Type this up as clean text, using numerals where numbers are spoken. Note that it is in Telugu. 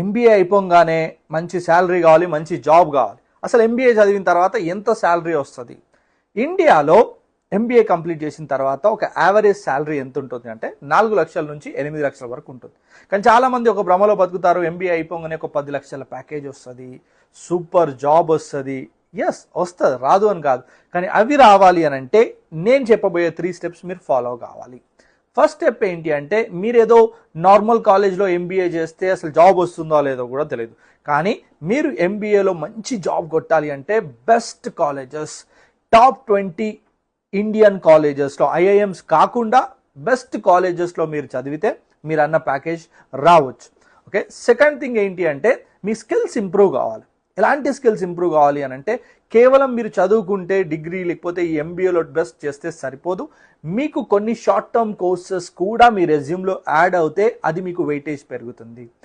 ఎంబీఏ అయిపోగానే మంచి శాలరీ కావాలి, మంచి జాబ్ కావాలి. అసలు ఎంబీఏ చదివిన తర్వాత ఎంత శాలరీ వస్తుంది? ఇండియాలో ఎంబీఏ కంప్లీట్ చేసిన తర్వాత ఒక యావరేజ్ శాలరీ ఎంత ఉంటుంది అంటే 4 లక్షల నుంచి 8 లక్షల వరకు ఉంటుంది. కానీ చాలామంది ఒక భ్రమలో బతుకుతారు, ఎంబీఏ అయిపోగానే ఒక 10 లక్షల ప్యాకేజ్ వస్తుంది, సూపర్ జాబ్ వస్తుంది. ఎస్, వస్తుంది, రాదు అని కాదు. కానీ అవి రావాలి అని అంటే నేను చెప్పబోయే 3 స్టెప్స్ మీరు ఫాలో కావాలి. ఫస్ట్ స్టెప్ ఏంటి అంటే, మీరేదో నార్మల్ కాలేజ్లో ఎంబీఏ చేస్తే అసలు జాబ్ వస్తుందో లేదో కూడా తెలియదు. కానీ మీరు ఎంబీఏలో మంచి జాబ్ కొట్టాలి అంటే బెస్ట్ కాలేజెస్, టాప్ 20 ఇండియన్ కాలేజెస్లో, ఐఐఎమ్స్ కాకుండా బెస్ట్ కాలేజెస్లో మీరు చదివితే మీరు అన్న ప్యాకేజ్ రావచ్చు. ఓకే, సెకండ్ థింగ్ ఏంటి అంటే మీ స్కిల్స్ ఇంప్రూవ్ కావాలి. ఎలాంటి స్కిల్స్ ఇంప్రూవ్ కావాలి అని అంటే, కేవలం మీరు చదువుకుంటే డిగ్రీ లేకపోతే ఈ ఎంబీఏలో బెస్ట్ చేస్తే సరిపోదు. మీకు కొన్ని షార్ట్ టర్మ్ కోర్సెస్ కూడా మీ రెజ్యూమ్లో యాడ్ అవుతే అది మీకు వెయిటేజ్ పెరుగుతుంది.